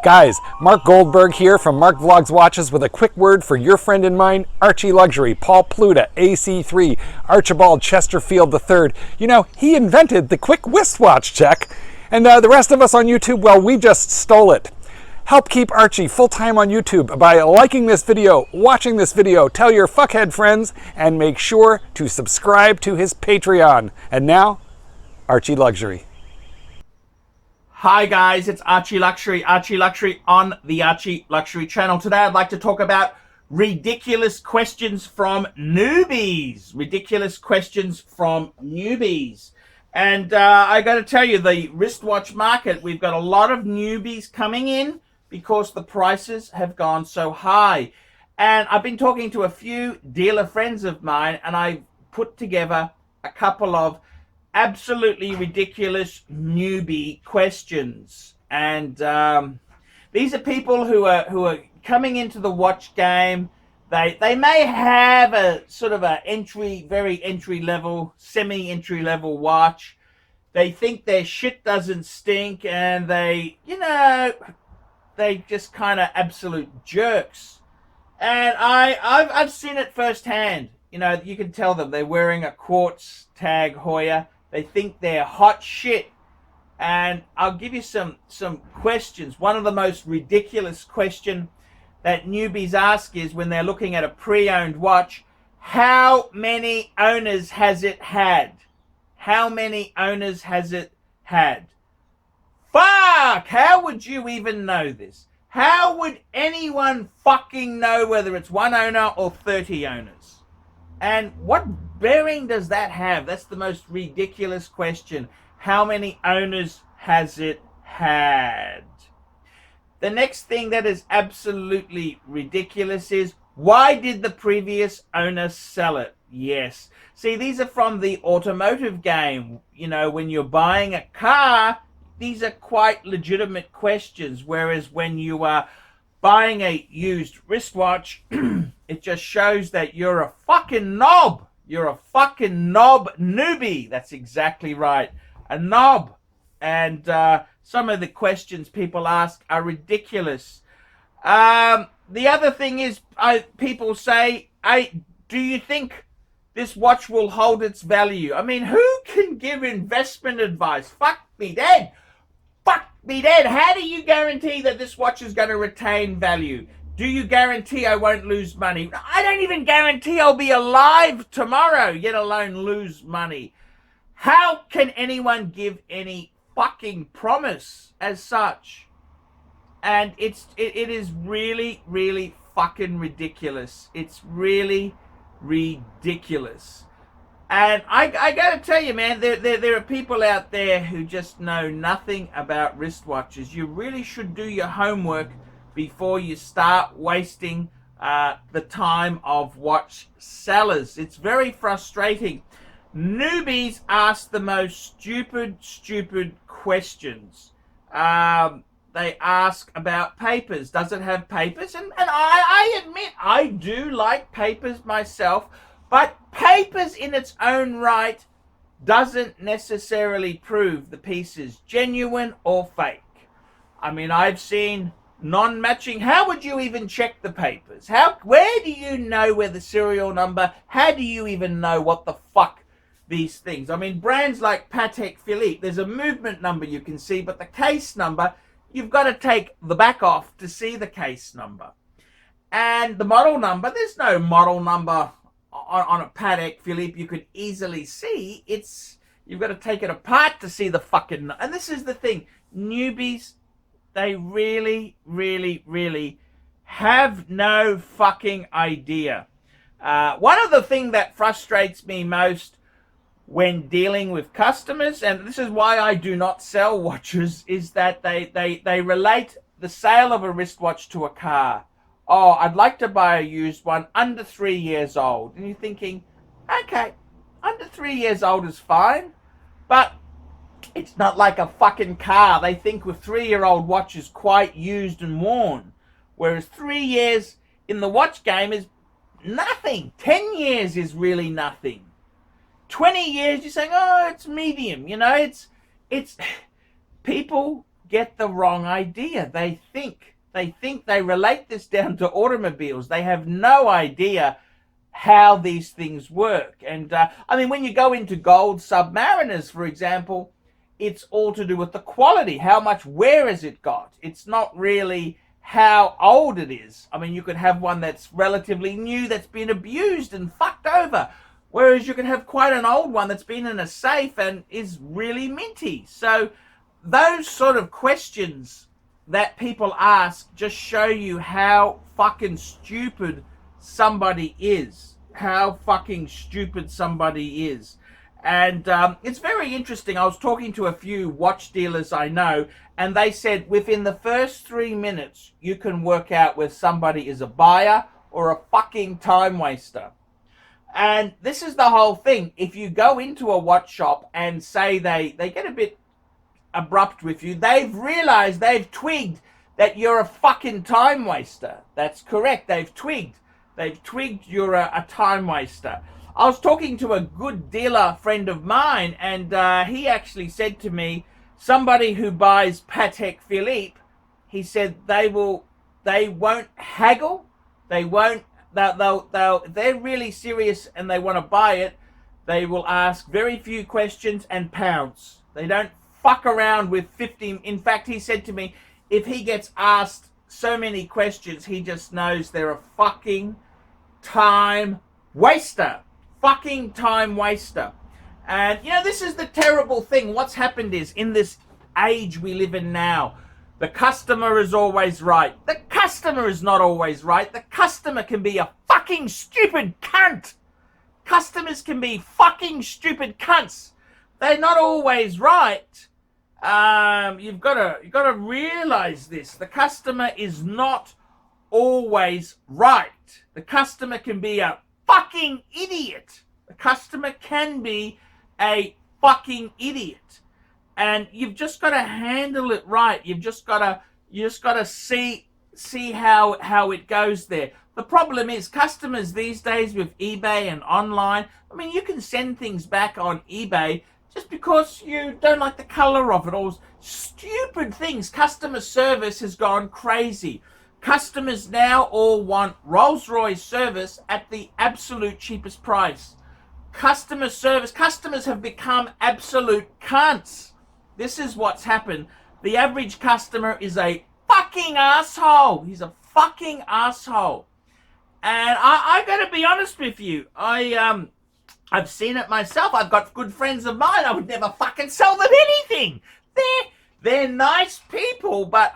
Guys, Mark Goldberg here from Mark Vlogs Watches with a quick word for your friend and mine, ArchieLuxury, Paul Pluta, AC3, Archibald Chesterfield III. You know, he invented the quick wristwatch check, and the rest of us on YouTube, well, we just stole it. Help keep Archie full-time on YouTube by liking this video, watching this video, tell your fuckhead friends, and make sure to subscribe to his Patreon. And now, ArchieLuxury. Hi guys, it's ArchieLuxury on the ArchieLuxury channel. Today I'd like to talk about ridiculous questions from newbies. Ridiculous questions from newbies. And I got to tell you, the wristwatch market, we've got a lot of newbies coming in because the prices have gone so high. And I've been talking to a few dealer friends of mine, and I put together a couple of absolutely ridiculous newbie questions. And these are people who are coming into the watch game. They may have a sort of a very entry level, semi-entry level watch. They think their shit doesn't stink, and they just kind of absolute jerks. And I've seen it firsthand. You know, you can tell them they're wearing a quartz Tag Heuer. They think they're hot shit. And I'll give you some questions. One of the most ridiculous question that newbies ask is, when they're looking at a pre-owned watch, how many owners has it had? How many owners has it had? Fuck! How would you even know this? How would anyone fucking know whether it's one owner or 30 owners? And what bearing does that have? That's the most ridiculous question. How many owners has it had? The next thing that is absolutely ridiculous is, why did the previous owner sell it? Yes. See, these are from the automotive game. You know, when you're buying a car, these are quite legitimate questions. Whereas when you are buying a used wristwatch, it just shows that you're a fucking knob. You're a fucking knob newbie. That's exactly right. A knob. And some of the questions people ask are ridiculous. The other thing is, people say, do you think this watch will hold its value? I mean, who can give investment advice? Fuck me dead. Fuck me dead. How do you guarantee that this watch is going to retain value? Do you guarantee I won't lose money? I don't even guarantee I'll be alive tomorrow, yet alone lose money. How can anyone give any fucking promise as such? And it is really, really fucking ridiculous. It's really ridiculous. And I gotta tell you, man, there are people out there who just know nothing about wristwatches. You really should do your homework before you start wasting the time of watch sellers. It's very frustrating. Newbies ask the most stupid questions. They ask about papers. Does it have papers? And I admit, I do like papers myself, but papers in its own right doesn't necessarily prove the piece is genuine or fake. I mean, I've seen non-matching. How would you even check the papers? Where do you know where the serial number? How do you even know what the fuck these things? I mean, brands like Patek Philippe, there's a movement number you can see, but the case number, you've got to take the back off to see the case number. And the model number, there's no model number on a Patek Philippe you could easily see. You've got to take it apart to see the fucking... And this is the thing. Newbies, they really, really, really have no fucking idea. One of the things that frustrates me most when dealing with customers, and this is why I do not sell watches, is that they relate the sale of a wristwatch to a car. Oh, I'd like to buy a used one under 3 years old. And you're thinking, okay, under 3 years old is fine, but it's not like a fucking car. They think with 3-year-old watches quite used and worn, whereas 3 years in the watch game is nothing. 10 years is really nothing. 20 years, you're saying, oh, it's medium. You know, it's people get the wrong idea. They relate this down to automobiles. They have no idea how these things work. And I mean, when you go into gold Submariners, for example, it's all to do with the quality. How much wear has it got? It's not really how old it is. I mean, you could have one that's relatively new that's been abused and fucked over, whereas you could have quite an old one that's been in a safe and is really minty. So those sort of questions that people ask just show you how fucking stupid somebody is. How fucking stupid somebody is. And it's very interesting. I was talking to a few watch dealers I know, and they said within the first 3 minutes, you can work out whether somebody is a buyer or a fucking time waster. And this is the whole thing. If you go into a watch shop and say they get a bit abrupt with you, they've realized, they've twigged that you're a fucking time waster. That's correct. They've twigged you're a time waster. I was talking to a good dealer friend of mine, and he actually said to me, somebody who buys Patek Philippe, he said they won't haggle, if they're really serious and they want to buy it, they will ask very few questions and pounce. They don't fuck around with 50. In fact, he said to me, if he gets asked so many questions, he just knows they're a fucking time waster. Fucking time waster. And you know, this is the terrible thing. What's happened is, in this age we live in now, the customer is always right. The customer is not always right. The customer can be a fucking stupid cunt. Customers can be fucking stupid cunts. They're not always right. You've got to realize this. The customer is not always right. The customer can be a fucking idiot. The customer can be a fucking idiot. And you've just got to handle it right. You just got to see how it goes there. The problem is, customers these days with eBay and online, I mean, you can send things back on eBay just because you don't like the color of it, or stupid things. Customer service has gone crazy. Customers now all want Rolls-Royce service at the absolute cheapest price. Customer service, customers have become absolute cunts. This is what's happened. The average customer is a fucking asshole. He's a fucking asshole. And I gotta be honest with you. I've seen it myself. I've got good friends of mine. I would never fucking sell them anything. They're nice people, but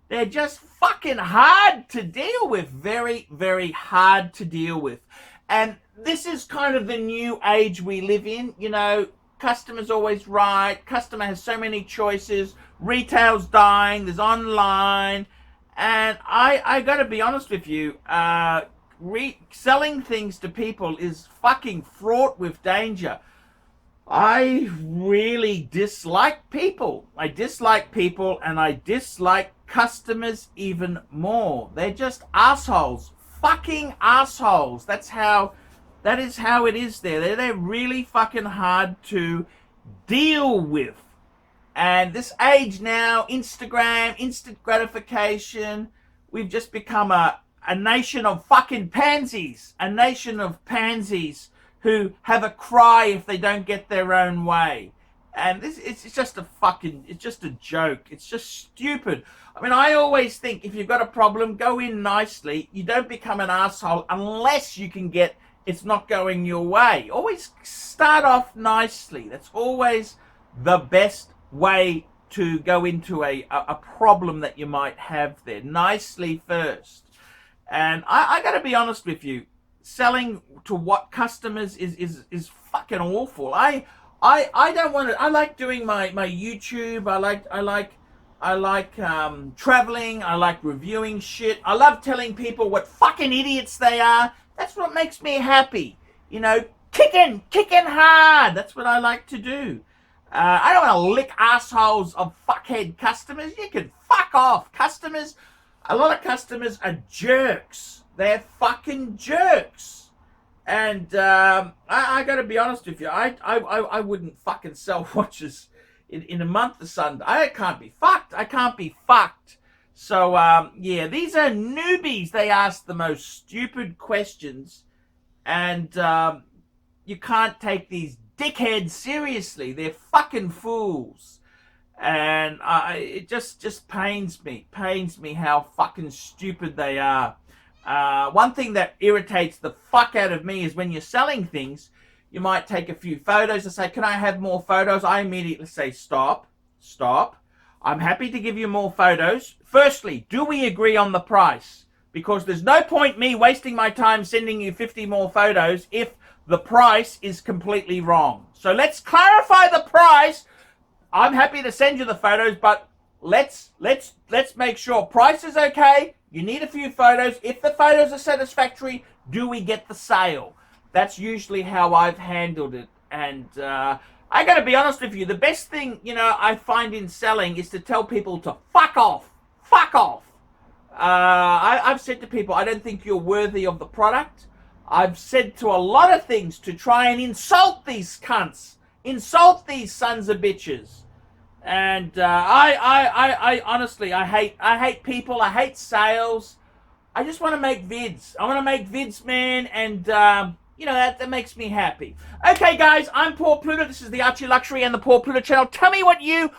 they're just fucking hard to deal with. Very, very hard to deal with. And this is kind of the new age we live in. You know, customer's always right. Customer has so many choices. Retail's dying. There's online. And I gotta be honest with you, selling things to people is fucking fraught with danger. I really dislike people. I dislike people, and I dislike customers even more. They're just assholes. Fucking assholes. That is how it is there. They're really fucking hard to deal with. And this age now, Instagram, instant gratification, we've just become a nation of fucking pansies. A nation of pansies who have a cry if they don't get their own way. And it's just it's just a joke. It's just stupid. I mean, I always think if you've got a problem, go in nicely. You don't become an asshole unless you can get it's not going your way. Always start off nicely. That's always the best way to go into a problem that you might have there. Nicely first. And I got to be honest with you, selling to what customers is fucking awful. I don't want to. I like doing my YouTube. I like traveling. I like reviewing shit. I love telling people what fucking idiots they are. That's what makes me happy. You know, kicking hard. That's what I like to do. I don't want to lick assholes of fuckhead customers. You can fuck off. Customers, a lot of customers are jerks. They're fucking jerks. And I got to be honest with you. I wouldn't fucking sell watches in a month the sun. I can't be fucked. I can't be fucked. So yeah, these are newbies. They ask the most stupid questions, and you can't take these dickheads seriously. They're fucking fools. And it just pains me how fucking stupid they are. One thing that irritates the fuck out of me is when you're selling things, you might take a few photos and say, can I have more photos? I immediately say, stop. I'm happy to give you more photos. Firstly, do we agree on the price? Because there's no point me wasting my time sending you 50 more photos if the price is completely wrong. So let's clarify the price. I'm happy to send you the photos, but let's make sure price is okay. You need a few photos. If the photos are satisfactory, do we get the sale? That's usually how I've handled it. And I got to be honest with you, the best thing, I find in selling is to tell people to fuck off. Fuck off. I've said to people, I don't think you're worthy of the product. I've said to a lot of things to try and insult these cunts. Insult these sons of bitches. And I honestly, I hate people. I hate sales. I just want to make vids. I want to make vids, man. And, that makes me happy. Okay, guys, I'm Paul Pluta. This is the ArchieLuxury and the Paul Pluta channel. Tell me what you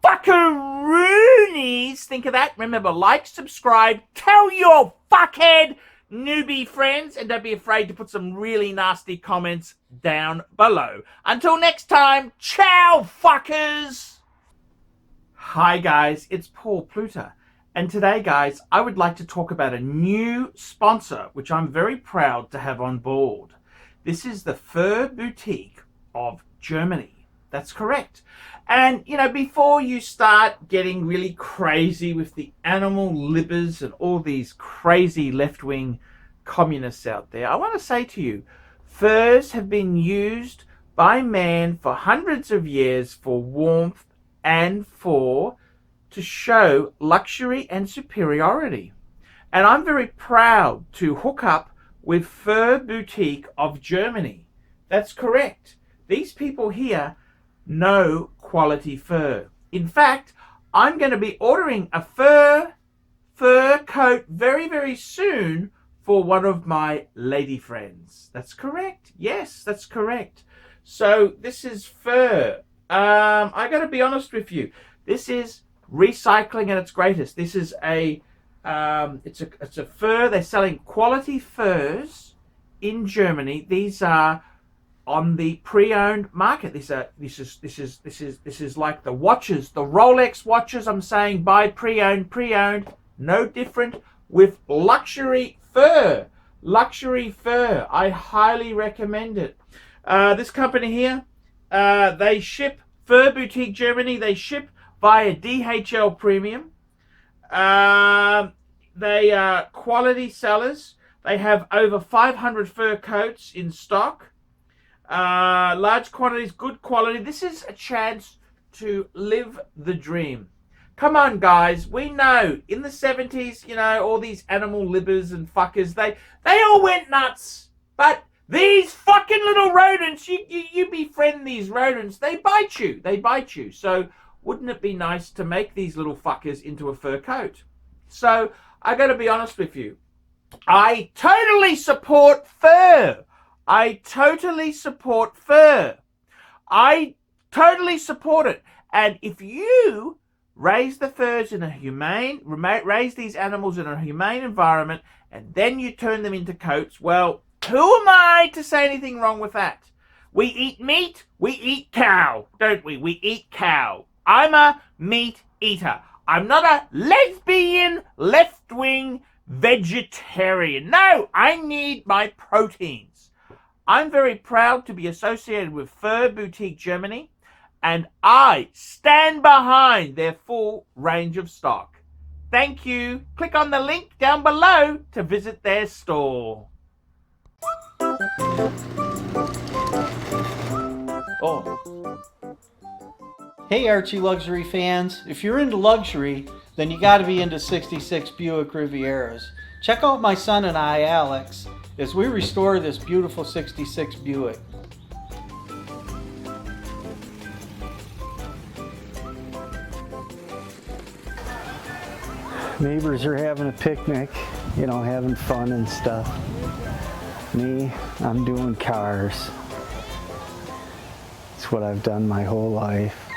fuckaroonies think of that. Remember, like, subscribe, tell your fuckhead newbie friends, and don't be afraid to put some really nasty comments down below. Until next time, ciao, fuckers! Hi guys, it's Paul Pluta, and today guys, I would like to talk about a new sponsor which I'm very proud to have on board. This is the Fur Boutique of Germany. That's correct. And before you start getting really crazy with the animal libbers and all these crazy left-wing communists out there, I want to say to you, furs have been used by man for hundreds of years for warmth and to show luxury and superiority. And I'm very proud to hook up with Fur Boutique of Germany. That's correct. These people here know quality fur. In fact, I'm going to be ordering a fur coat very, very soon for one of my lady friends. That's correct. Yes, that's correct. So this is fur. I got to be honest with you. This is recycling at its greatest. This is it's a fur. They're selling quality furs in Germany. These are on the pre-owned market. This is like the watches, the Rolex watches. I'm saying buy pre-owned. No different with luxury fur. Luxury fur. I highly recommend it. This company here, they ship Fur Boutique Germany. They ship via DHL Premium. They are quality sellers. They have over 500 fur coats in stock. Large quantities, good quality. This is a chance to live the dream. Come on, guys. We know in the 70s, all these animal libbers and fuckers, they all went nuts. But these fucking little rodents, you befriend these rodents, they bite you. So wouldn't it be nice to make these little fuckers into a fur coat? So I got to be honest with you. I totally support fur. I totally support it. And if you raise the furs in raise these animals in a humane environment, and then you turn them into coats, well, who am I to say anything wrong with that? We eat meat, we eat cow, don't we? We eat cow. I'm a meat eater. I'm not a lesbian, left-wing vegetarian. No, I need my proteins. I'm very proud to be associated with Fur Boutique Germany, and I stand behind their full range of stock. Thank you. Click on the link down below to visit their store. Oh. Hey Archie Luxury fans, if you're into luxury, then you gotta be into 66 Buick Rivieras. Check out my son and I, Alex, as we restore this beautiful 66 Buick. Neighbors are having a picnic, you know, having fun and stuff. Me, I'm doing cars. It's what I've done my whole life.